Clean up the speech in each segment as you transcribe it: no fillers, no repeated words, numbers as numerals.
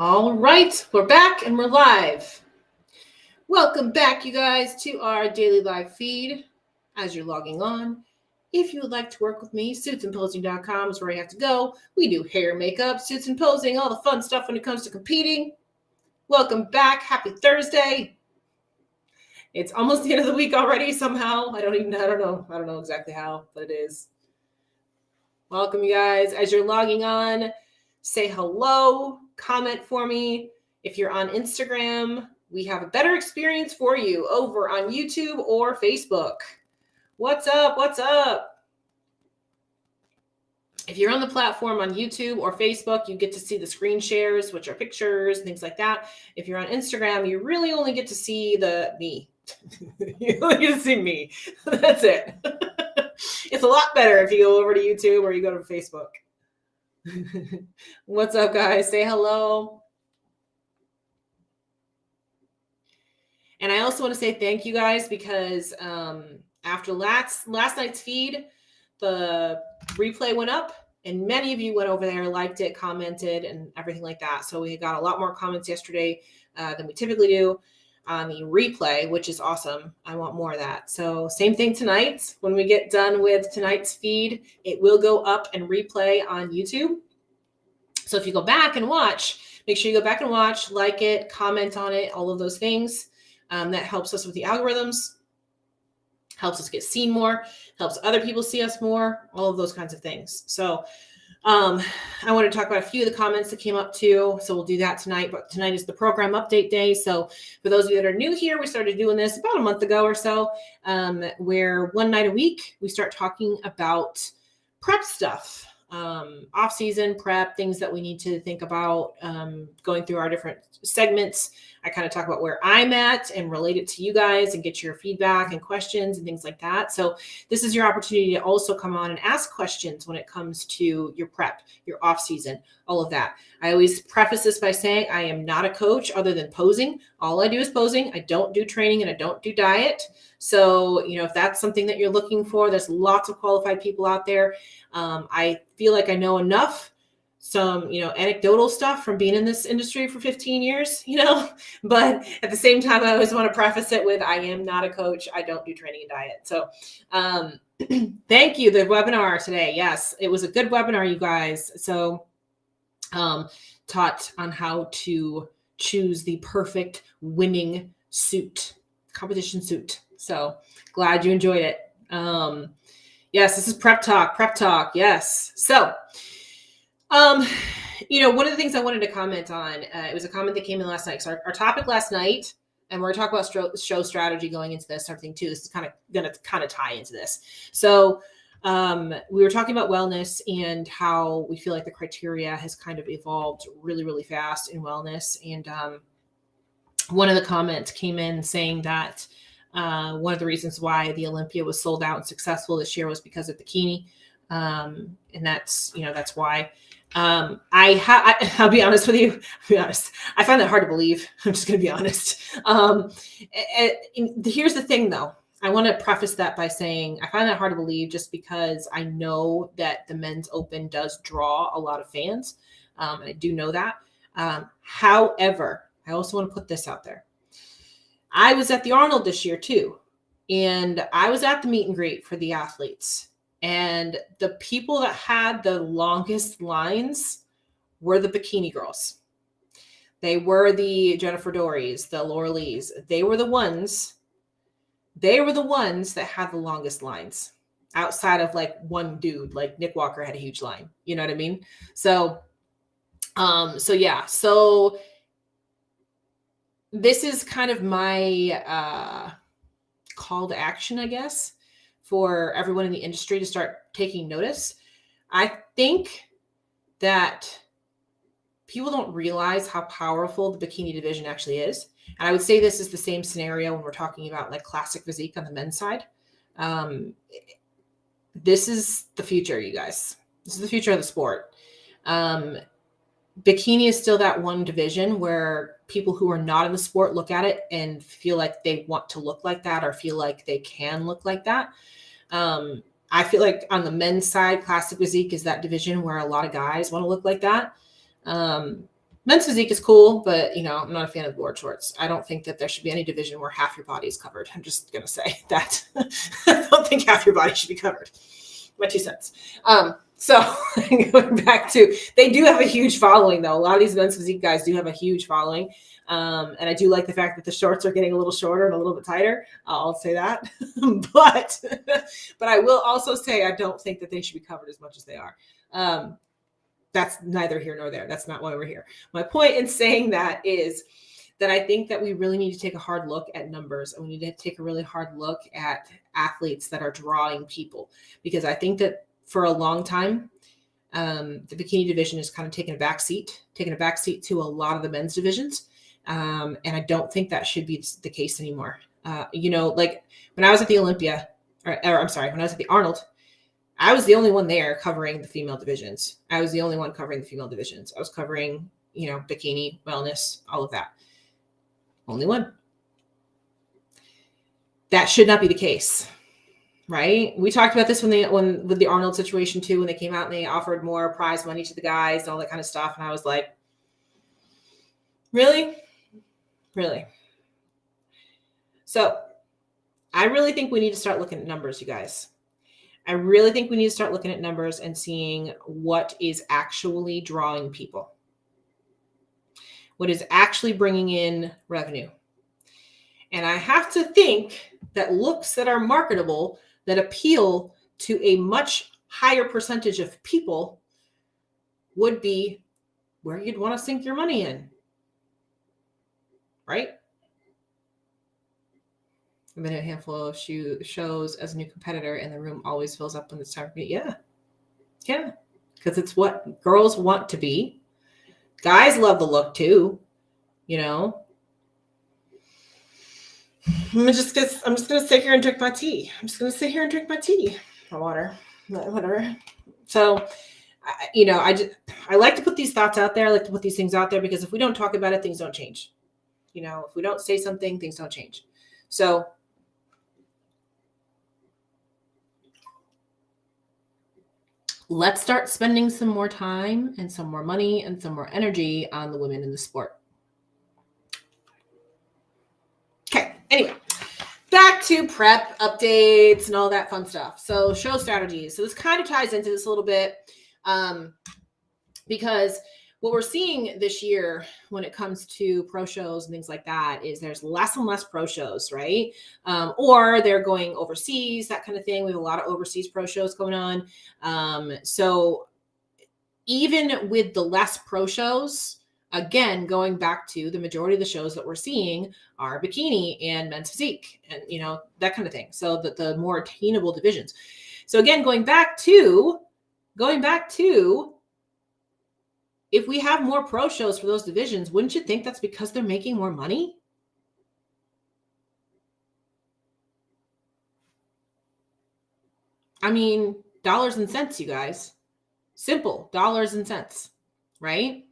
All right, we're back and we're live. Welcome back, you guys, to our daily live feed. As you're logging on, if you would like to work with me, suitsandposing.com is where you have to go. We do hair, makeup, suits and posing, all the fun stuff when it comes to competing. Welcome back. Happy Thursday. It's almost the end of the week already somehow. I don't know exactly how, but it is. Welcome, you guys. As you're logging on, say hello, comment for me. If you're on Instagram, we have a better experience for you over on YouTube or Facebook. What's up? What's up? If you're on the platform on YouTube or Facebook, you get to see the screen shares, which are pictures and things like that. If you're on Instagram, you really only get to see me. You only get to see me. That's it. It's a lot better if you go over to YouTube or you go to Facebook. What's up, guys? Say hello. And I also want to say thank you guys because after last night's feed, the replay went up and many of you went over there, liked it, commented, and everything like that. So we got a lot more comments yesterday than we typically do on the replay, which is awesome. I want more of that. So same thing tonight. When we get done with tonight's feed, it will go up and replay on YouTube. So if you go back and watch, make sure you go back and watch, like it, comment on it, all of those things. That helps us with the algorithms, helps us get seen more, helps other people see us more, all of those kinds of things. So I want to talk about a few of the comments that came up too. So we'll do that tonight, but tonight is the program update day. So for those of you that are new here, we started doing this about a month ago or so, where one night a week, we start talking about prep stuff, off-season prep, things that we need to think about, going through our different segments. I kind of talk about where I'm at and relate it to you guys and get your feedback and questions and things like that. So this is your opportunity to also come on and ask questions when it comes to your prep, your off season, all of that. I always preface this by saying I am not a coach other than posing. All I do is posing. I don't do training and I don't do diet. So, if that's something that you're looking for, there's lots of qualified people out there. I feel like I know enough, some, anecdotal stuff from being in this industry for 15 years, but at the same time, I always want to preface it with, I am not a coach. I don't do training and diet. So, thank you. The webinar today. Yes, it was a good webinar, you guys. So, taught on how to choose the perfect winning suit, competition suit. So glad you enjoyed it. Yes, this is prep talk. Yes. So, one of the things I wanted to comment on, it was a comment that came in last night. So our topic last night, and we're talking about show strategy going into this, everything too. This is kind of going to tie into this. So we were talking about wellness and how we feel like the criteria has kind of evolved really, really fast in wellness. And one of the comments came in saying that one of the reasons why the Olympia was sold out and successful this year was because of bikini. And that's why. I'll be honest with you. I find that hard to believe. I'm just going to be honest. Here's the thing though. I want to preface that by saying I find that hard to believe just because I know that the men's open does draw a lot of fans. I do know that. However, I also want to put this out there. I was at the Arnold this year too. And I was at the meet and greet for the athletes. And the people that had the longest lines were the bikini girls. They were the Jennifer Dorys, the Laura Lees. They were the ones that had the longest lines outside of like one dude, like Nick Walker had a huge line. You know what I mean? So yeah. So this is kind of my call to action, I guess, for everyone in the industry to start taking notice. I think that people don't realize how powerful the bikini division actually is. And I would say this is the same scenario when we're talking about like classic physique on the men's side. This is the future, you guys. This is the future of the sport. Bikini is still that one division where people who are not in the sport look at it and feel like they want to look like that or feel like they can look like that. I feel like on the men's side, classic physique is that division where a lot of guys want to look like that. Men's physique is cool, but I'm not a fan of board shorts. I don't think that there should be any division where half your body is covered. I'm just gonna say that. I don't think half your body should be covered. My 2 cents. So going back to, they do have a huge following though. A lot of these men's physique guys do have a huge following. And I do like the fact that the shorts are getting a little shorter and a little bit tighter. I'll say that. but I will also say I don't think that they should be covered as much as they are. That's neither here nor there. That's not why we're here. My point in saying that is that I think that we really need to take a hard look at numbers, and we need to take a really hard look at athletes that are drawing people, because I think that for a long time, the bikini division has kind of taken a back seat to a lot of the men's divisions. And I don't think that should be the case anymore. Like when I was at the Olympia, when I was at the Arnold, I was the only one there covering the female divisions. I was covering, bikini, wellness, all of that. Only one. That should not be the case, right? We talked about this with the Arnold situation too, when they came out and they offered more prize money to the guys and all that kind of stuff. And I was like, really? Really? So I really think we need to start looking at numbers, you guys. I really think we need to start looking at numbers and seeing what is actually drawing people, what is actually bringing in revenue. And I have to think that looks that are marketable, that appeal to a much higher percentage of people, would be where you'd want to sink your money in, right? I've been at a handful of shows as a new competitor, and the room always fills up when it's time for me. Yeah. Because it's what girls want to be. Guys love the look too, I'm just gonna sit here and drink my tea. My water, whatever. So, I like to put these thoughts out there. I like to put these things out there, because if we don't talk about it, things don't change. If we don't say something, things don't change. So let's start spending some more time and some more money and some more energy on the women in the sport. Okay, anyway, back to prep updates and all that fun stuff. So show strategies. So this kind of ties into this a little bit, because what we're seeing this year when it comes to pro shows and things like that is there's less and less pro shows, right? Or they're going overseas, that kind of thing. We have a lot of overseas pro shows going on. So even with the less pro shows, again, going back to the majority of the shows that we're seeing are bikini and men's physique and, that kind of thing. So that the more attainable divisions. So again, going back to if we have more pro shows for those divisions, wouldn't you think that's because they're making more money? I mean, dollars and cents, you guys. Simple, dollars and cents, right?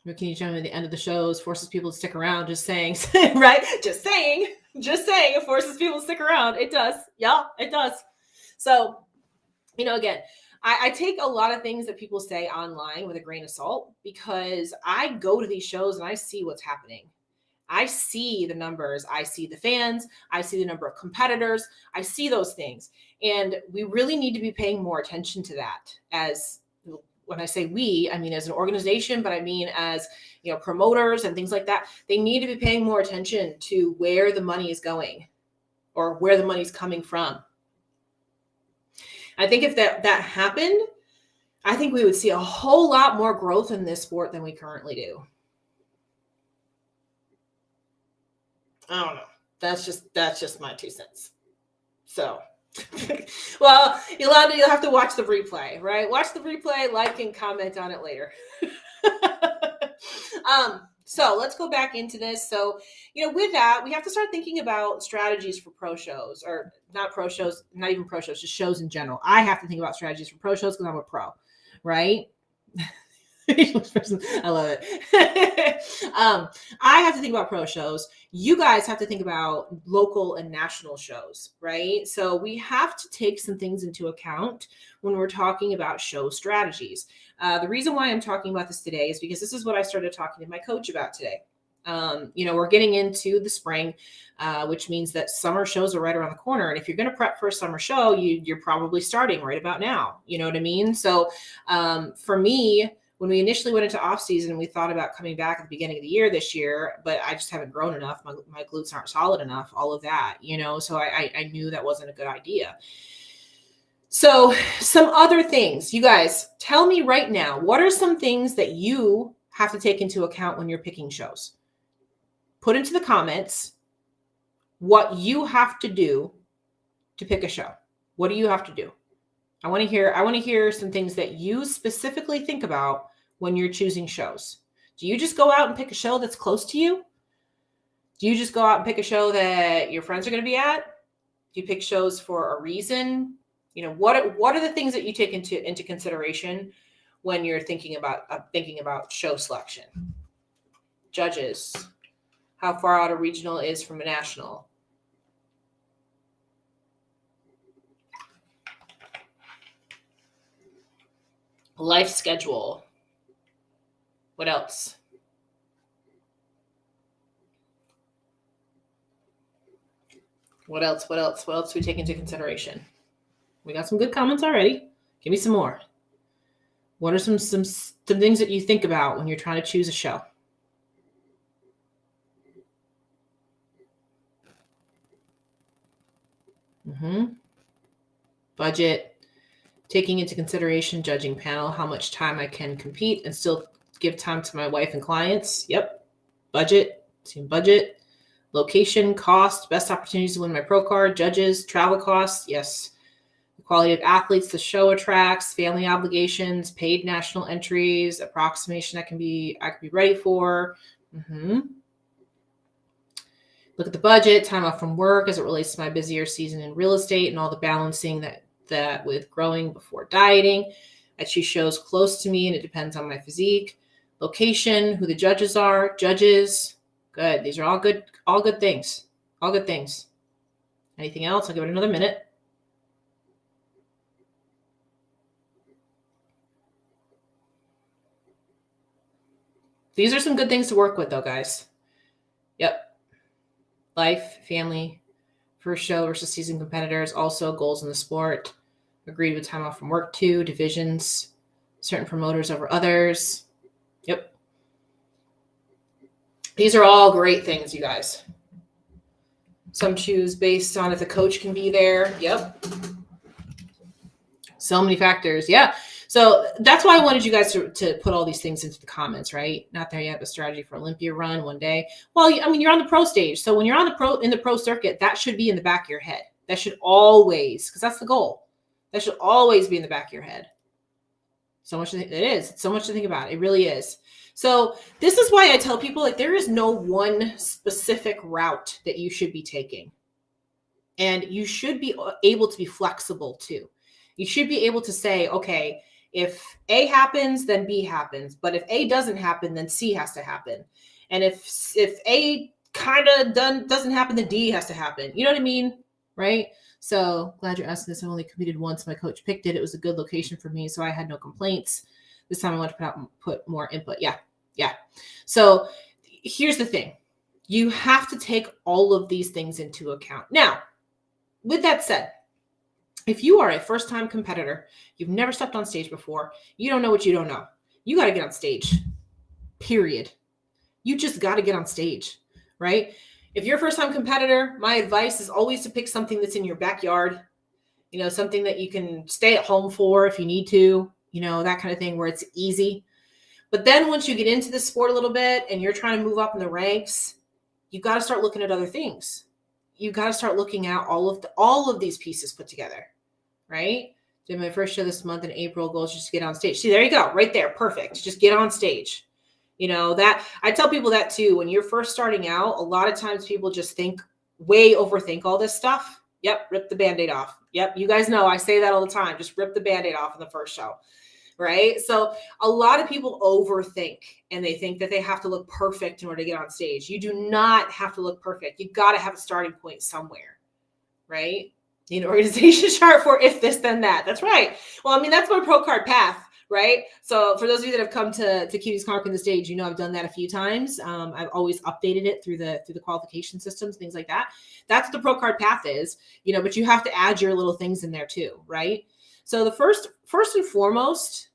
Can you tell me at the end of the shows forces people to stick around? Just saying, right? Just saying, it forces people to stick around. It does. Yeah, it does. So, again, I take a lot of things that people say online with a grain of salt, because I go to these shows and I see what's happening. I see the numbers. I see the fans. I see the number of competitors. I see those things. And we really need to be paying more attention to that. As when I say we, I mean as an organization, but I mean as, promoters and things like that. They need to be paying more attention to where the money is going or where the money is coming from. I think if that happened, I think we would see a whole lot more growth in this sport than we currently do. I don't know. That's just my 2 cents. So, well, you'll have to watch the replay, right? Watch the replay, like and comment on it later. So let's go back into this. So, with that, we have to start thinking about strategies for pro shows, or not pro shows, not even pro shows, just shows in general. I have to think about strategies for pro shows because I'm a pro, right? I love it. I have to think about pro shows. You guys have to think about local and national shows, right? So we have to take some things into account when we're talking about show strategies. The reason why I'm talking about this today is because this is what I started talking to my coach about today. We're getting into the spring, which means that summer shows are right around the corner. And if you're going to prep for a summer show, you're probably starting right about now. You know what I mean? So for me, when we initially went into off season, we thought about coming back at the beginning of the year this year, but I just haven't grown enough. My glutes aren't solid enough, all of that, so I knew that wasn't a good idea. So some other things, you guys tell me right now, what are some things that you have to take into account when you're picking shows? Put into the comments what you have to do to pick a show. What do you have to do? I want to hear some things that you specifically think about when you're choosing shows. Do you just go out and pick a show that's close to you? Do you just go out and pick a show that your friends are going to be at? Do you pick shows for a reason? What are the things that you take into consideration when you're thinking about show selection? Judges, how far out a regional is from a national. Life schedule. What else? What else do we take into consideration? We got some good comments already. Give me some more. What are some things that you think about when you're trying to choose a show? Budget. Taking into consideration judging panel, how much time I can compete and still give time to my wife and clients. Yep. Budget. Location, cost, best opportunities to win my pro card, judges, travel costs. Yes. The quality of athletes the show attracts, family obligations, paid national entries, approximation I can be ready for. Look at the budget, time off from work as it relates to my busier season in real estate and all the balancing that with growing before dieting. I choose shows close to me and it depends on my physique. Location, who the judges are, judges. Good. These are all good things. All good things. Anything else? I'll give it another minute. These are some good things to work with though, guys. Yep. Life, family, first show versus season competitors, also goals in the sport. Agreed with time off from work too, divisions, certain promoters over others. Yep. These are all great things, you guys. Some choose based on if the coach can be there. Yep. So many factors. Yeah. So that's why I wanted you guys to put all these things into the comments, right? Not there yet, but strategy for Olympia run one day. Well, I mean, you're on the pro stage. So when you're on in the pro circuit, that should be in the back of your head. That should always, because that's the goal. That should always be in the back of your head. So much it is. It's so much to think about. It really is. So this is why I tell people, like, there is no one specific route that you should be taking. And you should be able to be flexible too. You should be able to say, okay, if A happens, then B happens. But if A doesn't happen, then C has to happen. And if A kind of doesn't happen, then D has to happen. You know what I mean? Right? So glad you're asking this. I only competed once. My coach picked it. It was a good location for me, so I had no complaints. This time I want to put more input. Yeah. So here's the thing. You have to take all of these things into account. Now, with that said, if you are a first-time competitor, you've never stepped on stage before, you don't know what you don't know. You got to get on stage, period. You just got to get on stage, right? If you're a first-time competitor, my advice is always to pick something that's in your backyard, something that you can stay at home for if you need to, that kind of thing where it's easy. But then once you get into the sport a little bit and you're trying to move up in the ranks, you got to start looking at other things. You got to start looking at all of these pieces put together, right? Did my first show this month in April. Goals just to get on stage. See, there you go, right there, perfect. Just get on stage. That I tell people that too. When you're first starting out, a lot of times people just overthink all this stuff. Yep, rip the Band-Aid off. Yep, you guys know I say that all the time. Just rip the Band-Aid off in the first show. right? So a lot of people overthink and they think that they have to look perfect in order to get on stage. You do not have to look perfect. You got to have a starting point somewhere, right? You need an organization chart for if this, then that. That's right. Well, I mean, that's my pro card path, right? So for those of you that have come to Cuties Conquering the Stage, you know I've done that a few times. I've always updated it through the qualification systems, things like that. That's what the pro card path is, but you have to add your little things in there too, right? So the first and foremost,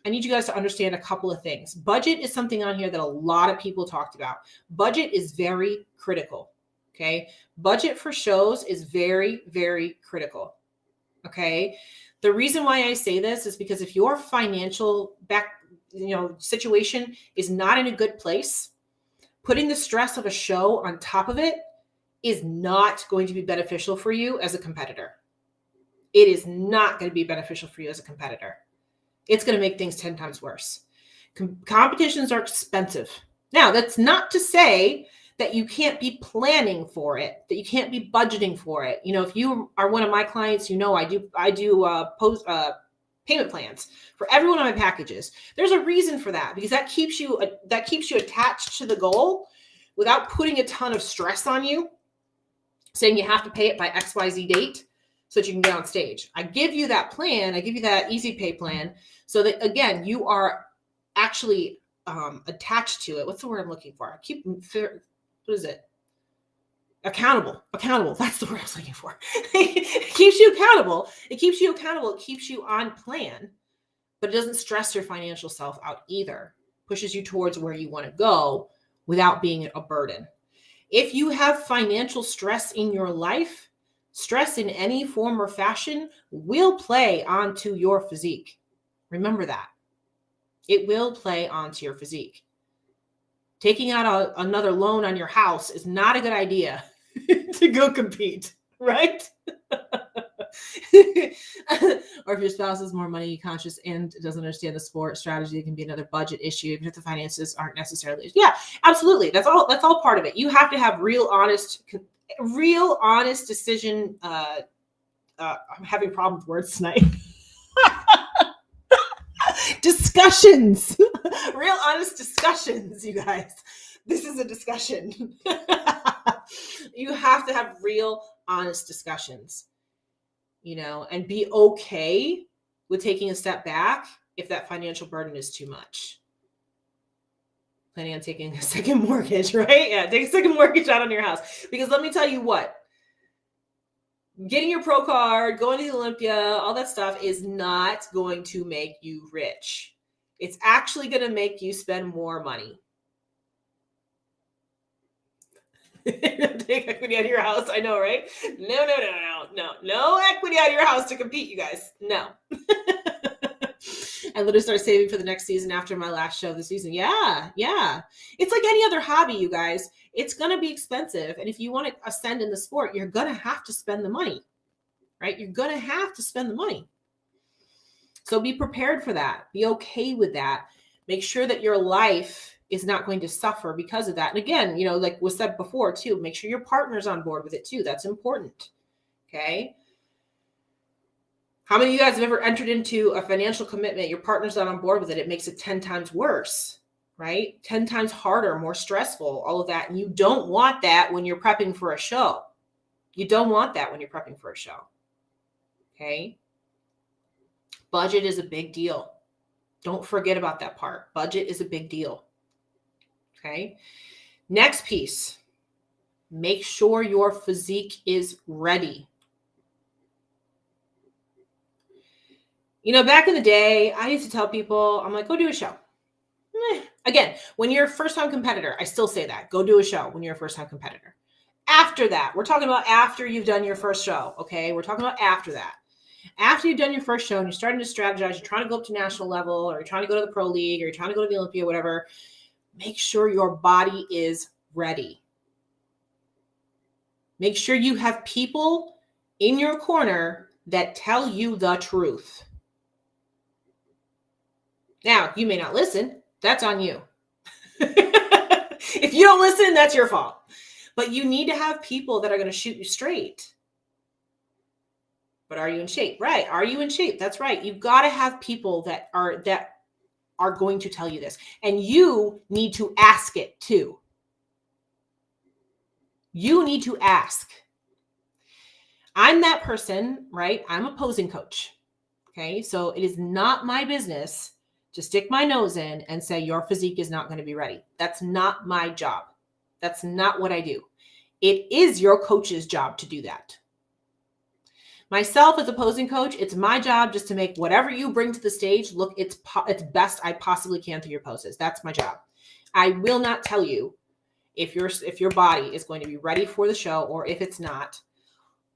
I need you guys to understand a couple of things. Budget is something on here that a lot of people talked about. Budget is very critical. Okay. Budget for shows is very, very critical. Okay. The reason why I say this is because if your financial situation is not in a good place, putting the stress of a show on top of it is not going to be beneficial for you as a competitor. It is not going to be beneficial for you as a competitor. It's going to make things 10 times worse. Competitions are expensive. Now, that's not to say that you can't be planning for it, that you can't be budgeting for it. If you are one of my clients, I do payment plans for every one of my packages. There's a reason for that, because that keeps you attached to the goal without putting a ton of stress on you, saying you have to pay it by XYZ date so that you can get on stage. I give you that plan. I give you that easy pay plan so that, again, you are actually attached to it. What's the word I'm looking for? What is it? Accountable. That's the word I was looking for. It keeps you accountable. It keeps you on plan, but it doesn't stress your financial self out either. Pushes you towards where you want to go without being a burden. If you have financial stress in your life, stress in any form or fashion will play onto your physique. Remember that. It will play onto your physique. Taking out another loan on your house is not a good idea to go compete, right? Or if your spouse is more money conscious and doesn't understand the sport strategy, it can be another budget issue, even if the finances aren't necessarily. Yeah, absolutely. That's all part of it. You have to have real honest decision. I'm having problems with words tonight. Discussions. Real honest discussions, you guys. This is a discussion. You have to have real honest discussions, and be okay with taking a step back if that financial burden is too much. Planning on taking a second mortgage, right? Yeah, take a second mortgage out on your house. Because let me tell you what, getting your pro card, going to the Olympia, all that stuff is not going to make you rich. It's actually going to make you spend more money. Take equity out of your house. I know, right? No equity out of your house to compete, you guys. No. I literally started saving for the next season after my last show of the season. Yeah. It's like any other hobby, you guys. It's going to be expensive. And if you want to ascend in the sport, you're going to have to spend the money, right? You're going to have to spend the money. So be prepared for that. Be okay with that. Make sure that your life is not going to suffer because of that. And again, like was said before too, make sure your partner's on board with it too. That's important. Okay. How many of you guys have ever entered into a financial commitment? Your partner's not on board with it. It makes it 10 times worse, right? 10 times harder, more stressful, all of that. And you don't want that when you're prepping for a show. You don't want that when you're prepping for a show. Okay. Budget is a big deal. Don't forget about that part. Budget is a big deal. Okay. Next piece, make sure your physique is ready. Back in the day, I used to tell people, I'm like, go do a show. Again, when you're a first-time competitor, I still say that. Go do a show when you're a first-time competitor. After that, we're talking about after you've done your first show, okay? We're talking about after that. After you've done your first show and you're starting to strategize, you're trying to go up to national level, or you're trying to go to the pro league, or you're trying to go to the Olympia, whatever, make sure your body is ready. Make sure you have people in your corner that tell you the truth. Now, you may not listen. That's on you. If you don't listen, that's your fault. But you need to have people that are going to shoot you straight. But are you in shape? Right. Are you in shape? That's right. You've got to have people that are going to tell you this. And you need to ask it too. You need to ask. I'm that person, right? I'm a posing coach. Okay. So it is not my business to stick my nose in and say your physique is not going to be ready. That's not my job. That's not what I do. It is your coach's job to do that. Myself as a posing coach, it's my job just to make whatever you bring to the stage look its best I possibly can through your poses. That's my job. I will not tell you if your body is going to be ready for the show or if it's not,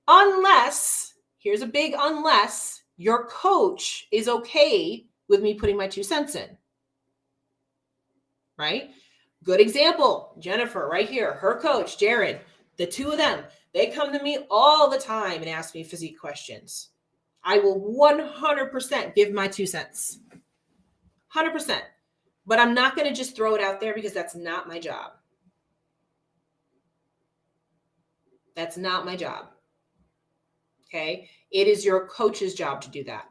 unless, here's a big unless, your coach is okay with me putting my 2 cents in. Right? Good example, Jennifer right here, her coach, Jared, the two of them, they come to me all the time and ask me physique questions. I will 100% give my 2 cents. 100%. But I'm not going to just throw it out there because that's not my job. That's not my job. Okay? It is your coach's job to do that.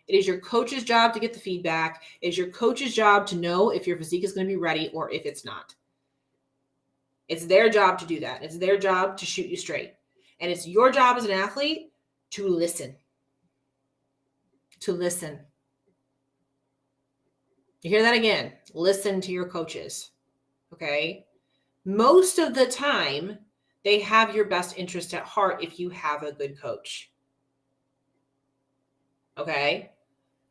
It is your coach's job to get the feedback. It is your coach's job to know if your physique is going to be ready or if it's not. It's their job to do that. It's their job to shoot you straight. And it's your job as an athlete to listen. To listen. You hear that again? Listen to your coaches. Okay? Most of the time, they have your best interest at heart if you have a good coach. Okay?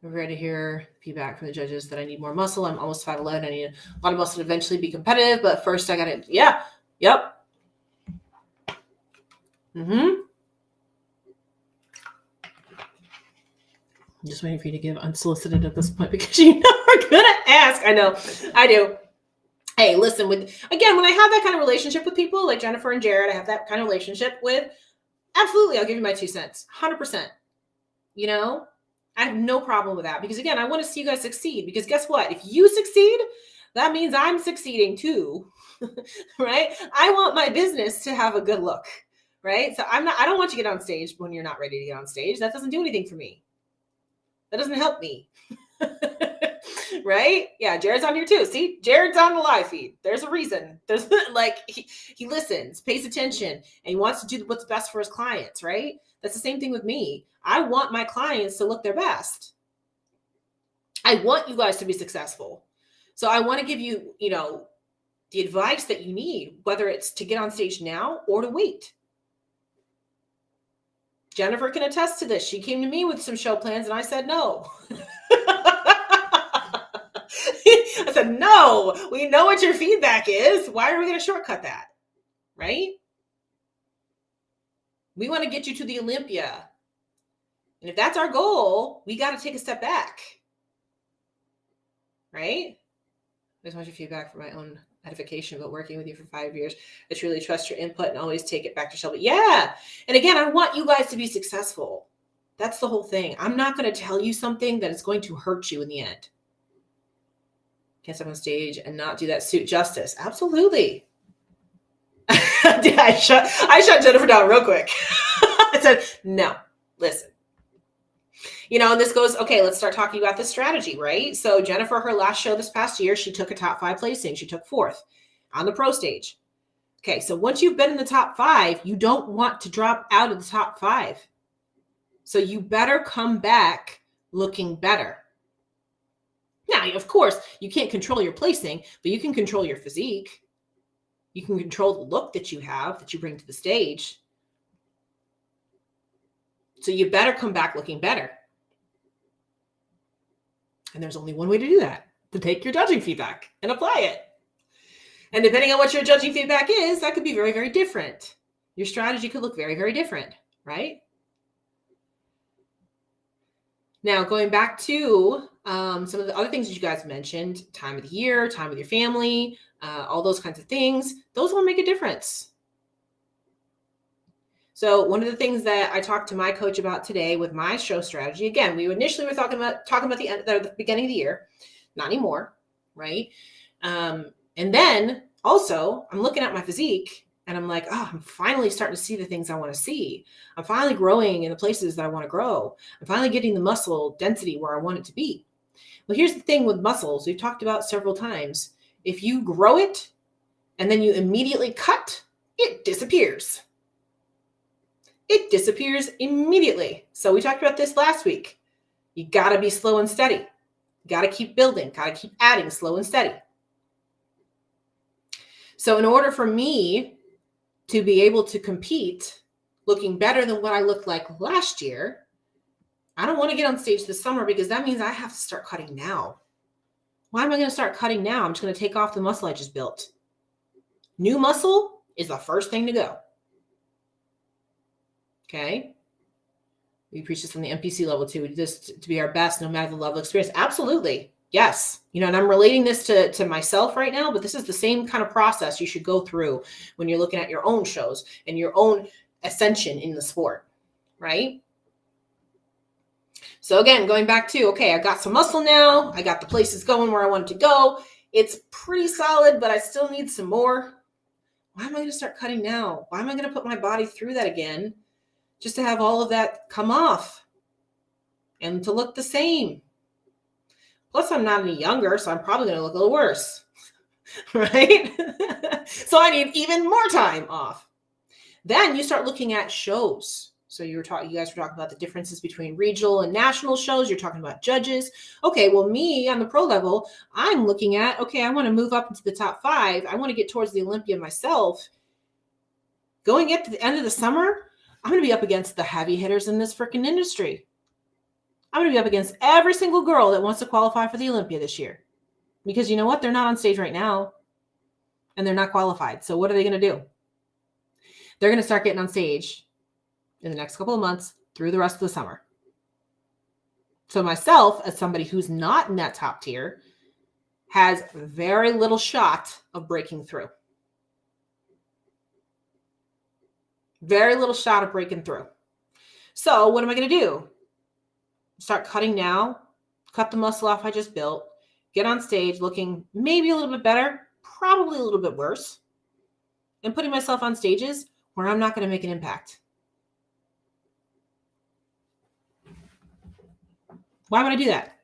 I'm ready to hear feedback from the judges that I need more muscle. I'm almost 5'11". I need a lot of muscle to eventually be competitive, but first I got to, yep. I'm just waiting for you to give unsolicited at this point because you know we're going to ask. I know. I do. Hey, listen, when I have that kind of relationship with people like Jennifer and Jared, I have that kind of relationship with, absolutely, I'll give you my 2 cents, 100%. You know? I have no problem with that because, again, I want to see you guys succeed because guess what? If you succeed, that means I'm succeeding too, right? I want my business to have a good look, right? So I don't want you to get on stage when you're not ready to get on stage. That doesn't do anything for me. That doesn't help me, right? Yeah, Jared's on here too. See, Jared's on the live feed. There's a reason. There's like, he listens, pays attention, and he wants to do what's best for his clients, right? That's the same thing with me. I want my clients to look their best. I want you guys to be successful. So I want to give you, the advice that you need, whether it's to get on stage now or to wait. Jennifer can attest to this. She came to me with some show plans and I said no. I said, no, we know what your feedback is. Why are we going to shortcut that? Right? We want to get you to the Olympia. And if that's our goal, we got to take a step back. Right? I just want your feedback for my own edification about working with you for 5 years. I truly trust your input and always take it back to Shelby. Yeah. And again, I want you guys to be successful. That's the whole thing. I'm not going to tell you something that is going to hurt you in the end. Can't step on stage and not do that suit justice. Absolutely. I shut Jennifer down real quick. I said, no, listen. And this goes, okay, let's start talking about the strategy, right? So Jennifer, her last show this past year, she took a top 5 placing. She took 4th on the pro stage. Okay, so once you've been in the top 5, you don't want to drop out of the top 5. So you better come back looking better. Now, of course, you can't control your placing, but you can control your physique. You can control the look that you have, that you bring to the stage. So you better come back looking better. And there's only one way to do that, to take your judging feedback and apply it. And depending on what your judging feedback is, that could be very, very different. Your strategy could look very, very different, right? Now, going back to some of the other things that you guys mentioned, time of the year, time with your family, all those kinds of things, those will make a difference. So one of the things that I talked to my coach about today with my show strategy, again, we initially were talking about the beginning of the year, not anymore, right? And then also I'm looking at my physique And I'm like, oh, I'm finally starting to see the things I want to see. I'm finally growing in the places that I want to grow. I'm finally getting the muscle density where I want it to be. Well, here's the thing with muscles we've talked about several times. If you grow it and then you immediately cut, it disappears. It disappears immediately. So we talked about this last week. You got to be slow and steady. You got to keep building, got to keep adding slow and steady. So in order for me to be able to compete looking better than what I looked like last year, I don't want to get on stage this summer because that means I have to start cutting now. Why am I going to start cutting now? I'm just going to take off the muscle I just built. New muscle is the first thing to go. Okay. We preach this on the NPC level too. We do this to be our best, no matter the level of experience. Absolutely. Yes. And I'm relating this to myself right now, but this is the same kind of process you should go through when you're looking at your own shows and your own ascension in the sport, right? So again, going back to, okay, I got some muscle now. I got the places going where I want it to go. It's pretty solid, but I still need some more. Why am I going to start cutting now? Why am I going to put my body through that again just to have all of that come off and to look the same? Plus, I'm not any younger, so I'm probably going to look a little worse, right? So I need even more time off. Then you start looking at shows. So you guys were talking about the differences between regional and national shows. You're talking about judges. Okay, well, me on the pro level, I'm looking at, okay, I want to move up into the top 5. I want to get towards the Olympia myself. Going at the end of the summer, I'm going to be up against the heavy hitters in this freaking industry. I'm going to be up against every single girl that wants to qualify for the Olympia this year. Because you know what? They're not on stage right now. And they're not qualified. So what are they going to do? They're going to start getting on stage in the next couple of months through the rest of the summer. So myself, as somebody who's not in that top tier, has very little shot of breaking through. Very little shot of breaking through. So what am I going to do? Start cutting now, cut the muscle off I just built, get on stage looking maybe a little bit better, probably a little bit worse, and putting myself on stages where I'm not going to make an impact. Why would I do that?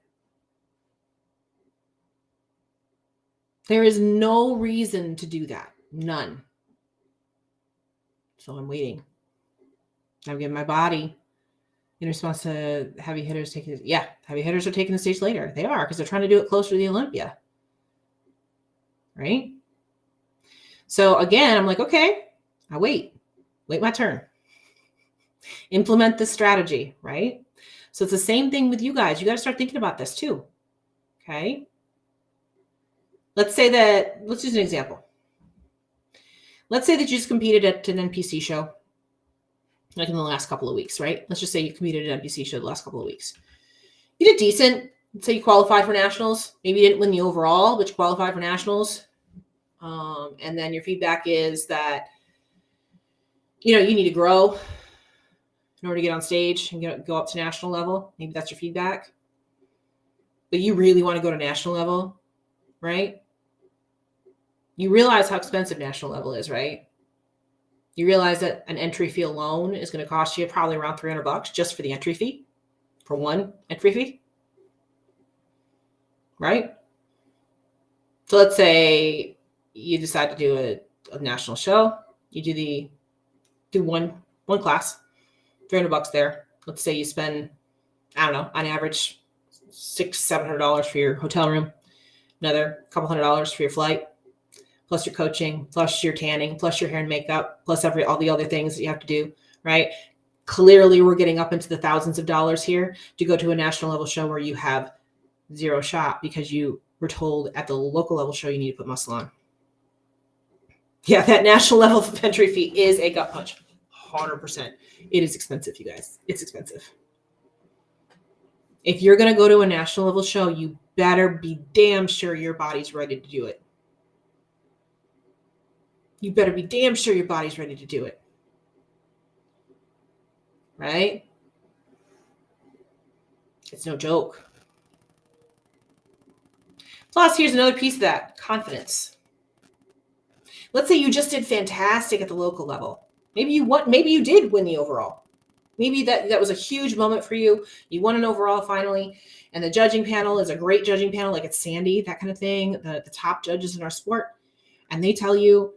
There is no reason to do that. None. So I'm waiting. I'm giving my body in response to heavy hitters taking it. Yeah, heavy hitters are taking the stage later. They are, because they're trying to do it closer to the Olympia. Right? So again, I'm like, okay, I wait my turn. Implement this strategy, right? So it's the same thing with you guys. You got to start thinking about this too. Okay. Let's use an example. Let's say that you just competed at an NPC show, like in the last couple of weeks, right? Let's just say you competed at an NPC show the last couple of weeks. You did decent. Let's say you qualified for nationals. Maybe you didn't win the overall, but you qualified for nationals. And then your feedback is that, you need to grow in order to get on stage and go up to national level. Maybe that's your feedback. But you really want to go to national level, right? You realize how expensive national level is, right? You realize that an entry fee alone is going to cost you probably around $300 just for the entry fee, for one entry fee, right? So let's say you decide to do a national show. You do one class, $300 there. Let's say you spend, I don't know, on average $600-$700 for your hotel room, another couple $100 for your flight, plus your coaching, plus your tanning, plus your hair and makeup, plus all the other things that you have to do, right? Clearly, we're getting up into the thousands of dollars here to go to a national level show where you have zero shot because you were told at the local level show you need to put muscle on. Yeah, that national level entry fee is a gut punch. 100%. It is expensive, you guys. It's expensive. If you're going to go to a national level show, you better be damn sure your body's ready to do it. You better be damn sure your body's ready to do it. Right? It's no joke. Plus, here's another piece of that, confidence. Let's say you just did fantastic at the local level. Maybe you did win the overall. Maybe that was a huge moment for you. You won an overall finally, and the judging panel is a great judging panel, like it's Sandy, that kind of thing, the top judges in our sport, and they tell you,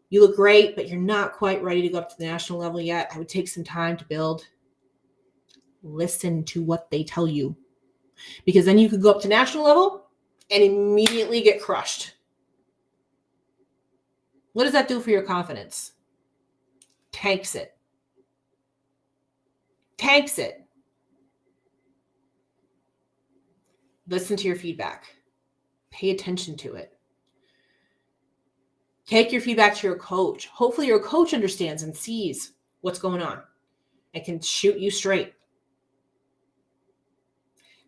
you look great, but you're not quite ready to go up to the national level yet. I would take some time to build. Listen to what they tell you, because then you could go up to national level and immediately get crushed. What does that do for your confidence? Tanks it. Tanks it. Listen to your feedback. Pay attention to it. Take your feedback to your coach. Hopefully your coach understands and sees what's going on and can shoot you straight.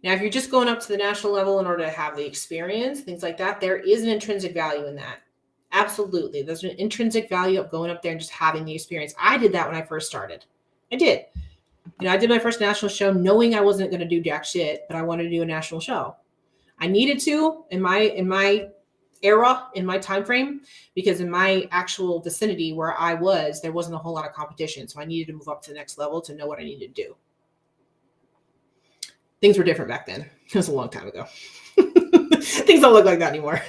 Now, if you're just going up to the national level in order to have the experience, things like that, there is an intrinsic value in that. Absolutely. There's an intrinsic value of going up there and just having the experience. I did that when I first started. I did. I did my first national show knowing I wasn't going to do jack shit, but I wanted to do a national show. I needed to in my era, in my time frame, because in my actual vicinity where I was, there wasn't a whole lot of competition. So I needed to move up to the next level to know what I needed to do. Things were different back then. It was a long time ago. Things don't look like that anymore.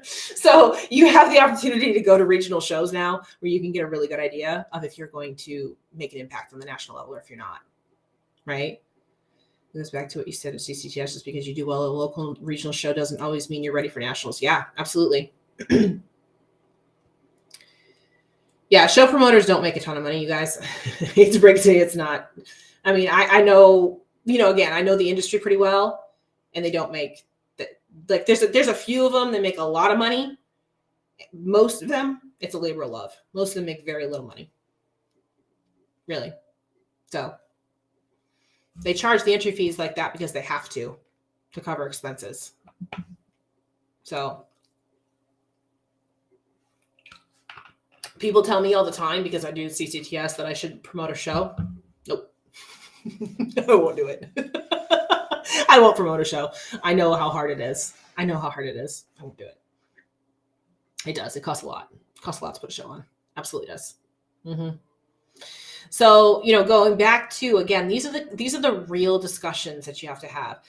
So you have the opportunity to go to regional shows now where you can get a really good idea of if you're going to make an impact on the national level or if you're not, right? It goes back to what you said at CCTS, just because you do well at a local regional show doesn't always mean you're ready for nationals. Yeah, absolutely. Yeah, show promoters don't make a ton of money, you guys. I hate to break it to you, it's not. I mean, I know, again, I know the industry pretty well, and they don't make like there's a few of them that make a lot of money. Most of them, it's a labor of love. Most of them make very little money. Really. So they charge the entry fees like that because they have to cover expenses. So people tell me all the time because I do CCTS that I should promote a show. Nope. I won't do it. I won't promote a show. I know how hard it is. I won't do it. It does. It costs a lot. It costs a lot to put a show on. Absolutely does. Mm-hmm. So, going back to, again, these are the real discussions that you have to have.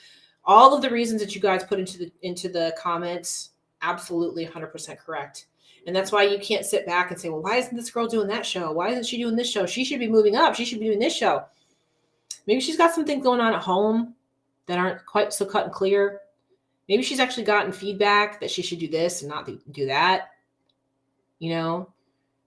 All of the reasons that you guys put into the comments, absolutely 100% correct. And that's why you can't sit back and say, well, why isn't this girl doing that show? Why isn't she doing this show? She should be moving up. She should be doing this show. Maybe she's got some things going on at home that aren't quite so cut and clear. Maybe she's actually gotten feedback that she should do this and not do that.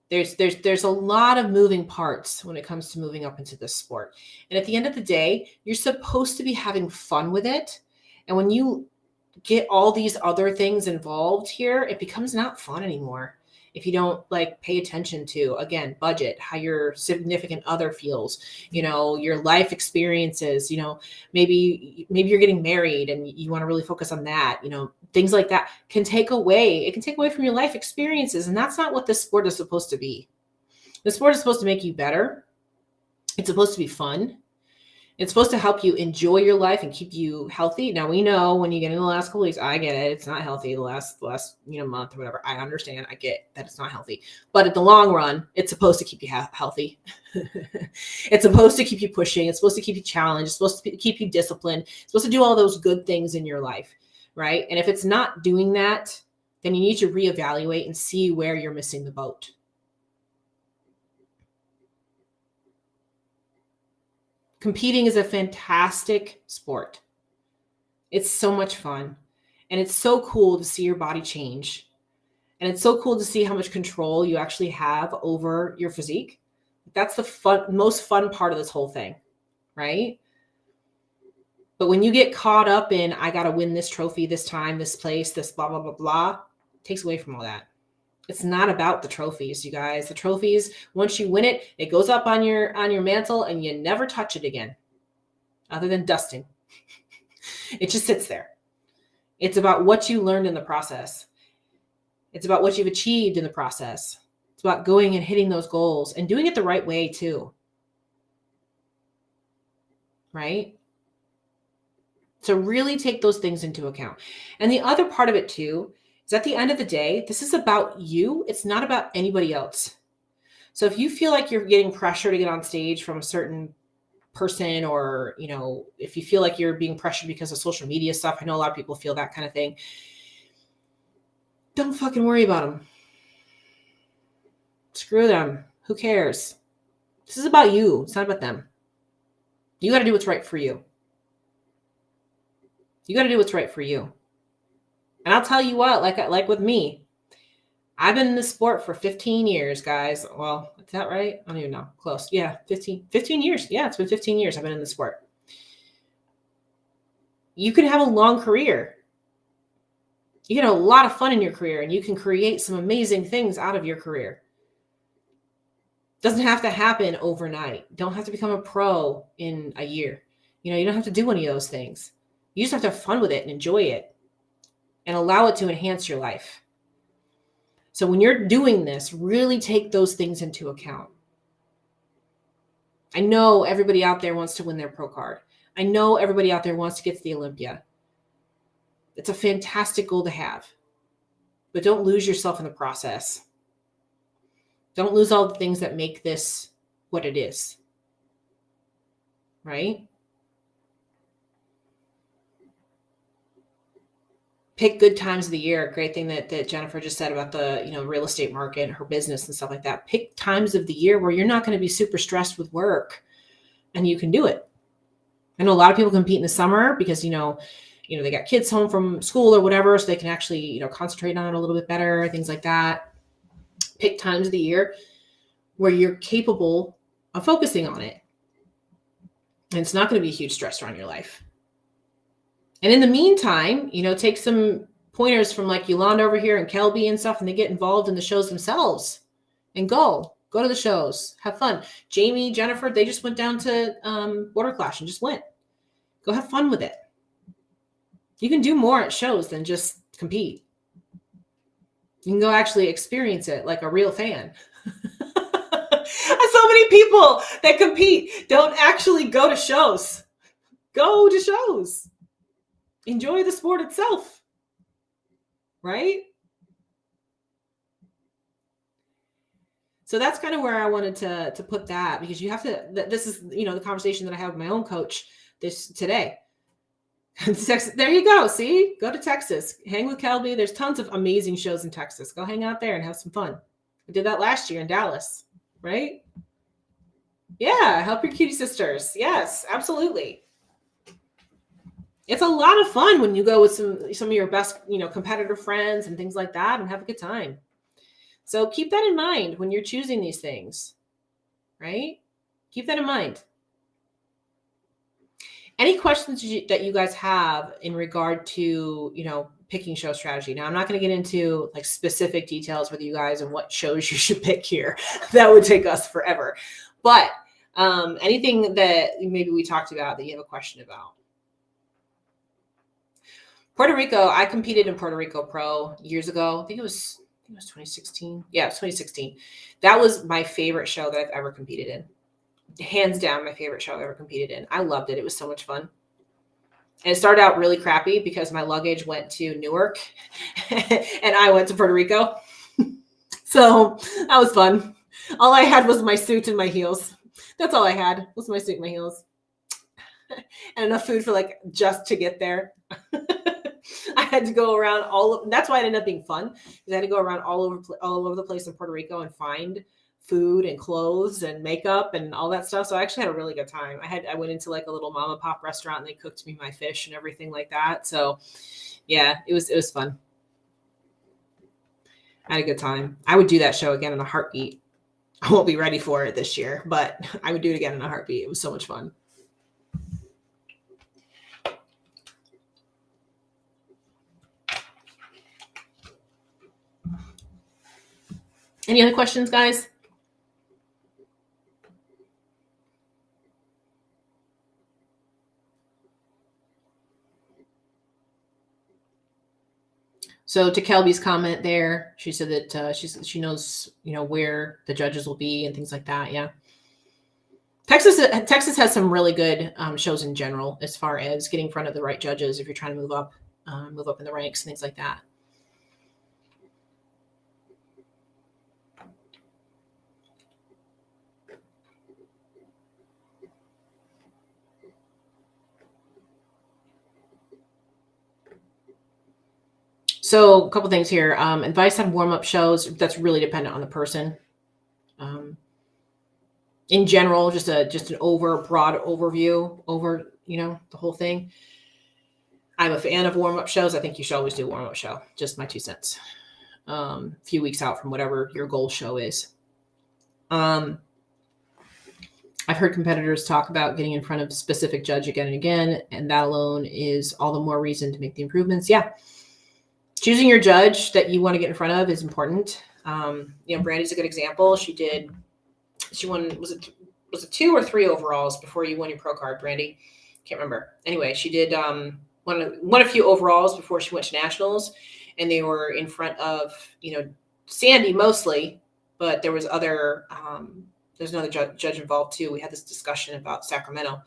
There's a lot of moving parts when it comes to moving up into this sport. And at the end of the day, you're supposed to be having fun with it. And when you get all these other things involved here, it becomes not fun anymore. If you don't pay attention to, again, budget, how your significant other feels, your life experiences, maybe you're getting married and you want to really focus on that, things like that can take away from your life experiences. And that's not what this sport is supposed to be. The sport is supposed to make you better. It's supposed to be fun. It's supposed to help you enjoy your life and keep you healthy. Now, we know when you get in the last couple weeks, I get it. It's not healthy the last month or whatever. I understand. I get that it's not healthy. But at the long run, it's supposed to keep you healthy. It's supposed to keep you pushing. It's supposed to keep you challenged. It's supposed to keep you disciplined. It's supposed to do all those good things in your life, right? And if it's not doing that, then you need to reevaluate and see where you're missing the boat. Competing is a fantastic sport. It's so much fun. And it's so cool to see your body change. And it's so cool to see how much control you actually have over your physique. That's the most fun part of this whole thing, right? But when you get caught up in, I got to win this trophy this time, this place, this blah, blah, blah, blah, it takes away from all that. It's not about the trophies, you guys. The trophies, once you win it, it goes up on your mantle and you never touch it again, other than dusting. It just sits there. It's about what you learned in the process. It's about what you've achieved in the process. It's about going and hitting those goals and doing it the right way too. Right? So really take those things into account. And the other part of it too Because at the end of the day, this is about you. It's not about anybody else. So if you feel like you're getting pressure to get on stage from a certain person, or, you know, if you feel like you're being pressured because of social media stuff, I know a lot of people feel that kind of thing. Don't fucking worry about them. Screw them. Who cares? This is about you. It's not about them. You got to do what's right for you. You got to do what's right for you. And I'll tell you what, like with me, I've been in this sport for 15 years, guys. Well, is that right? I don't even know. Close. Yeah, 15 years. Yeah, it's been 15 years I've been in the sport. You can have a long career. You get a lot of fun in your career, and you can create some amazing things out of your career. Doesn't have to happen overnight. Don't have to become a pro in a year. You know, you don't have to do any of those things. You just have to have fun with it and enjoy it and allow it to enhance your life. So when you're doing this, really take those things into account. I know everybody out there wants to win their pro card. I know everybody out there wants to get to the Olympia. It's a fantastic goal to have, but don't lose yourself in the process. Don't lose all the things that make this what it is, right? Pick good times of the year. A great thing that Jennifer just said about the, you know, real estate market, her business and stuff like that. Pick times of the year where you're not going to be super stressed with work and you can do it. I know a lot of people compete in the summer because, you know, they got kids home from school or whatever, so they can actually, you know, concentrate on it a little bit better, things like that. Pick times of the year where you're capable of focusing on it. And it's not going to be a huge stressor on your life. And in the meantime, you know, take some pointers from like Yolanda over here and Kelby and stuff, and they get involved in the shows themselves and go to the shows, have fun. Jamie, Jennifer, they just went down to Water Clash and just went. Go have fun with it. You can do more at shows than just compete. You can go actually experience it like a real fan. So many people that compete don't actually go to shows. Go to shows. Enjoy the sport itself, right? So that's kind of where I wanted to put that, because you have to, this is, you know, the conversation that I have with my own coach today. There you go. See, go to Texas, hang with Kelby. There's tons of amazing shows in Texas. Go hang out there and have some fun. I did that last year in Dallas, right? Yeah. Help your cutie sisters. Yes, absolutely. It's a lot of fun when you go with some of your best, you know, competitor friends and things like that and have a good time. So keep that in mind when you're choosing these things, right? Keep that in mind. Any questions that you guys have in regard to, you know, picking show strategy? Now, I'm not going to get into like specific details with you guys and what shows you should pick here. That would take us forever. But anything that maybe we talked about that you have a question about. Puerto Rico, I competed in Puerto Rico Pro years ago. I think it was 2016. Yeah, it was 2016. That was my favorite show that I've ever competed in. Hands down, my favorite show I've ever competed in. I loved it. It was so much fun. And it started out really crappy because my luggage went to Newark and I went to Puerto Rico. So that was fun. All I had was my suit and my heels. That's all I had was my suit and my heels. And enough food for like just to get there. I had to go around that's why it ended up being fun, because I had to go around all over the place in Puerto Rico and find food and clothes and makeup and all that stuff. So I actually had a really good time. I went into like a little mom and pop restaurant and they cooked me my fish and everything like that. So yeah, it was fun. I had a good time. I would do that show again in a heartbeat. I won't be ready for it this year, but I would do it again in a heartbeat. It was so much fun. Any other questions, guys? So to Kelby's comment there, she said that she knows, you know, where the judges will be and things like that. Yeah. Texas has some really good shows in general, as far as getting in front of the right judges if you're trying to move up in the ranks and things like that. So a couple things here. Advice on warm-up shows, that's really dependent on the person. In general, just an broad overview over, the whole thing. I'm a fan of warm-up shows. I think you should always do a warm-up show. Just my 2 cents. A few weeks out from whatever your goal show is. I've heard competitors talk about getting in front of a specific judge again and again, and that alone is all the more reason to make the improvements. Yeah. Choosing your judge that you want to get in front of is important. Brandy's a good example. She won, was it 2 or 3 overalls before you won your pro card, Brandy? Can't remember. Anyway, she did won a few overalls before she went to nationals, and they were in front of, Sandy mostly, but there was there's another judge involved too. We had this discussion about Sacramento.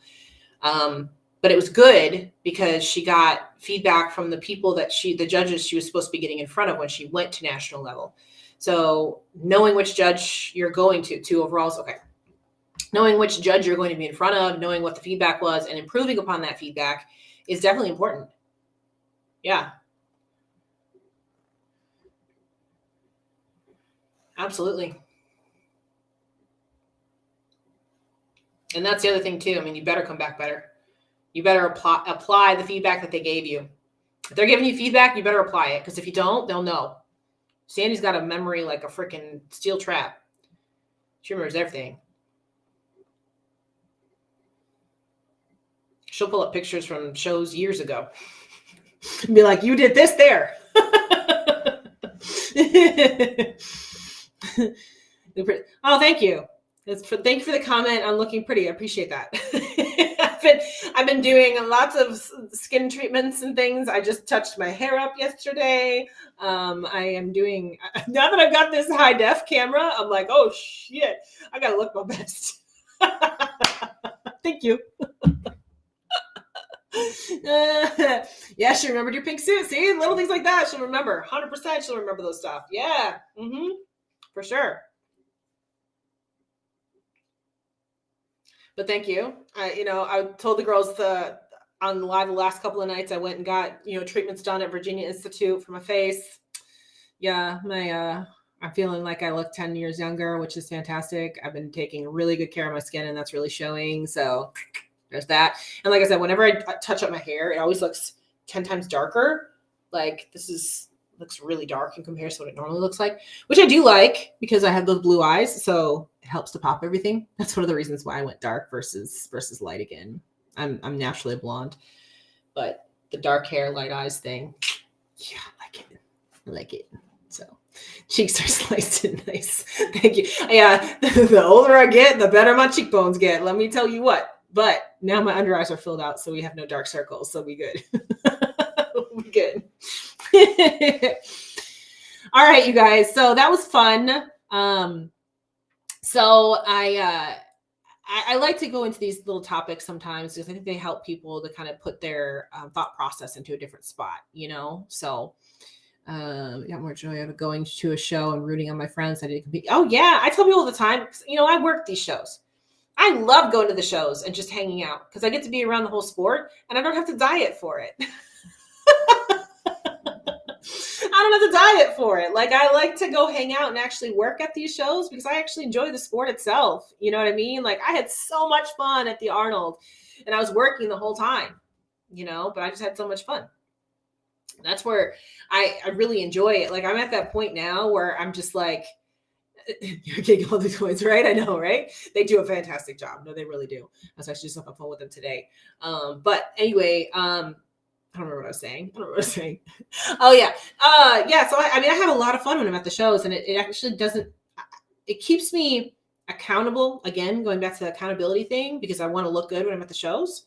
But it was good because she got feedback from the people the judges she was supposed to be getting in front of when she went to national level. So knowing which judge you're going to 2 overalls, okay. Knowing which judge you're going to be in front of, knowing what the feedback was, and improving upon that feedback is definitely important. Yeah. Absolutely. And that's the other thing too. I mean, you better come back better. You better apply the feedback that they gave you. If they're giving you feedback, you better apply it, because if you don't, they'll know. Sandy's got a memory like a freaking steel trap. She remembers everything. She'll pull up pictures from shows years ago and be like, you did this there. Oh, thank you. Thank you for the comment on looking pretty. I appreciate that. I've been doing lots of skin treatments and things. I just touched my hair up yesterday. I am doing, now that I've got this high def camera, I'm like, oh shit, I gotta look my best. Thank you. Yeah, she remembered your pink suit. See, little things like that she'll remember. 100% she'll remember those stuff. Yeah, for sure. But thank you. I told the girls on live the last couple of nights I went and got treatments done at Virginia Institute for my face. Yeah, I'm feeling like I look 10 years younger, which is fantastic. I've been taking really good care of my skin, and that's really showing. So there's that. And like I said, whenever I touch up my hair, it always looks 10 times darker. Like looks really dark in comparison to what it normally looks like, which I do like because I have those blue eyes. So it helps to pop everything. That's one of the reasons why I went dark versus light again. I'm naturally blonde, but the dark hair, light eyes thing, yeah, I like it. So cheeks are sliced and nice. Thank you. Yeah, the older I get, the better my cheekbones get. Let me tell you what. But now my under eyes are filled out, so we have no dark circles. So we good. We good. All right, you guys. So that was fun. So I like to go into these little topics sometimes because I think they help people to kind of put their thought process into a different spot, So got more joy out of going to a show and rooting on my friends. I didn't compete. Oh yeah, I tell people all the time, I work these shows. I love going to the shows and just hanging out because I get to be around the whole sport and I don't have to diet for it. I don't have to diet for it. Like, I like to go hang out and actually work at these shows because I actually enjoy the sport itself. You know what I mean? Like, I had so much fun at the Arnold and I was working the whole time, but I just had so much fun. That's where I really enjoy it. Like, I'm at that point now where I'm just like, you're getting all the toys, right? I know, right? They do a fantastic job. No, they really do. I was actually just on the phone with them today. But anyway, I don't remember what I was saying. Oh yeah. Yeah. So I have a lot of fun when I'm at the shows, and it actually it keeps me accountable. Again, going back to the accountability thing, because I want to look good when I'm at the shows.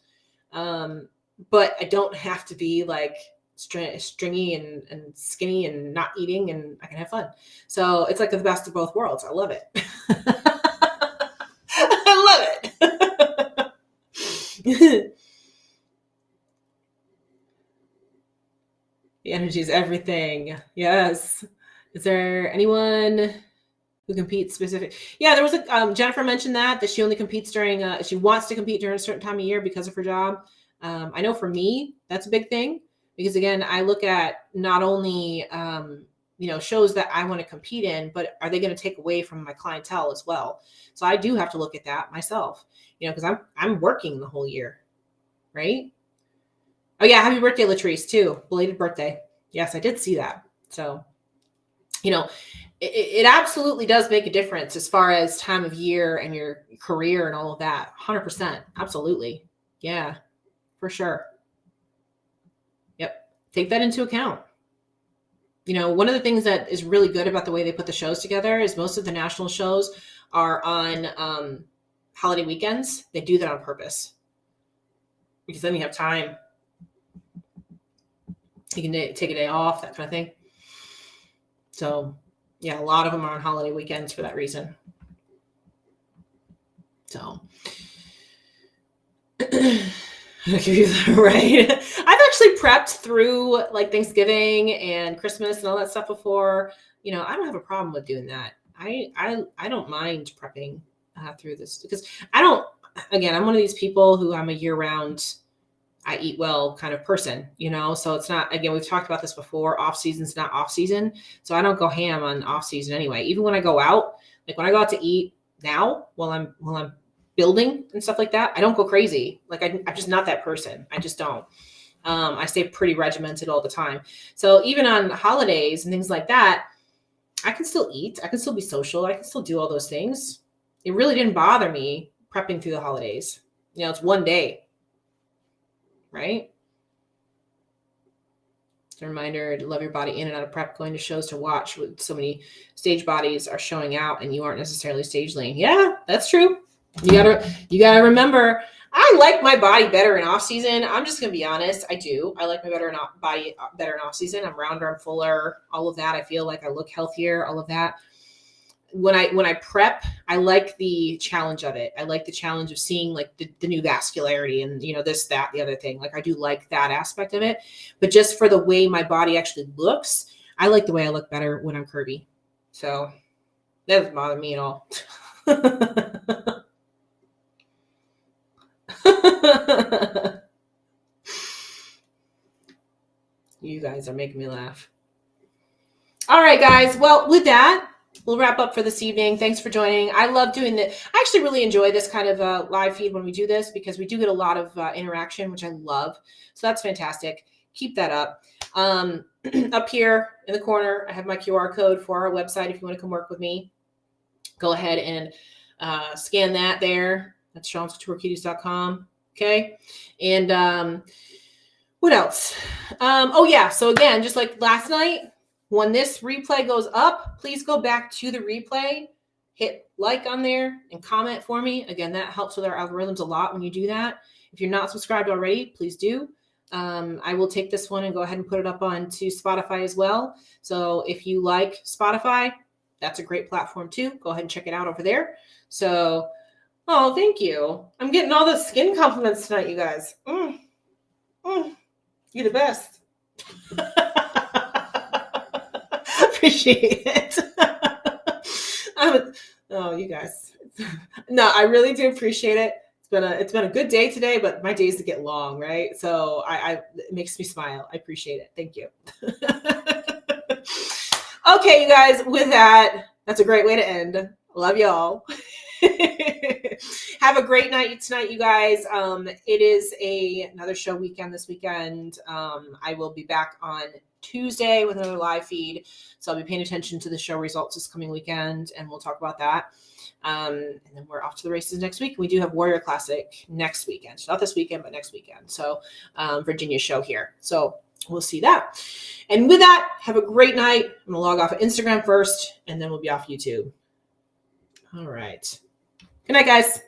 But I don't have to be like stringy and skinny and not eating, and I can have fun. So it's like the best of both worlds. I love it. I love it. The energy is everything. Yes. Is there anyone who competes specific? Yeah, there was a Jennifer mentioned that she only competes during she wants to compete during a certain time of year because of her job. I know for me, that's a big thing because again, I look at not only, shows that I want to compete in, but are they going to take away from my clientele as well? So I do have to look at that myself, because I'm working the whole year, right? Oh yeah, happy birthday, Latrice, too. Belated birthday. Yes, I did see that. So, it absolutely does make a difference as far as time of year and your career and all of that. 100%. Absolutely. Yeah, for sure. Yep. Take that into account. One of the things that is really good about the way they put the shows together is most of the national shows are on holiday weekends. They do that on purpose because then you have time. You can take a day off, that kind of thing. So, yeah, a lot of them are on holiday weekends for that reason. So, right. I've actually prepped through like Thanksgiving and Christmas and all that stuff before. I don't have a problem with doing that. I don't mind prepping through this because I'm one of these people who I'm a year-round, I eat well kind of person, so it's not, again, we've talked about this before, off season's not off season. So I don't go ham on off season anyway. Even when I go out, like when I go out to eat now while I'm building and stuff like that, I don't go crazy. Like I'm just not that person. I just don't. I stay pretty regimented all the time. So even on holidays and things like that, I can still eat. I can still be social. I can still do all those things. It really didn't bother me prepping through the holidays. It's one day, right? It's a reminder to love your body in and out of prep, going to shows to watch with so many stage bodies are showing out and you aren't necessarily stage lane. Yeah, that's true. You gotta remember, I like my body better in off season. I'm just gonna be honest. I do. I like my body better in off season. I'm rounder, I'm fuller, all of that. I feel like I look healthier, all of that. When I prep, I like the challenge of it. I like the challenge of seeing like the new vascularity and this, that, the other thing. Like I do like that aspect of it. But just for the way my body actually looks, I like the way I look better when I'm curvy. So that doesn't bother me at all. You guys are making me laugh. All right, guys. Well, with that, we'll wrap up for this evening. Thanks for joining. I love doing this. I actually really enjoy this kind of live feed when we do this because we do get a lot of interaction, which I love. So that's fantastic. Keep that up. Up here in the corner, I have my QR code for our website. If you want to come work with me, go ahead and scan that there. That's SeansCoutureCuties.com. Okay. And what else? Oh yeah. So again, just like last night, when this replay goes up, please go back to the replay, hit like on there and comment for me. Again, that helps with our algorithms a lot when you do that. If you're not subscribed already, please do. I will take this one and go ahead and put it up onto Spotify as well. So if you like Spotify, that's a great platform too. Go ahead and check it out over there. So, oh, thank you. I'm getting all the skin compliments tonight, you guys. You're the best. Appreciate it. You guys. No, I really do appreciate it. It's been a good day today, but my days get long, right? So it makes me smile. I appreciate it. Thank you. Okay, you guys, with that, that's a great way to end. Love y'all. Have a great night tonight, you guys. It is another show weekend this weekend. I will be back on Tuesday with another live feed. So I'll be paying attention to the show results this coming weekend, and we'll talk about that. And then we're off to the races next week. We do have Warrior Classic next weekend. So not this weekend, but next weekend. So Virginia show here. So we'll see that. And with that, have a great night. I'm going to log off of Instagram first, and then we'll be off YouTube. All right. Good night, guys.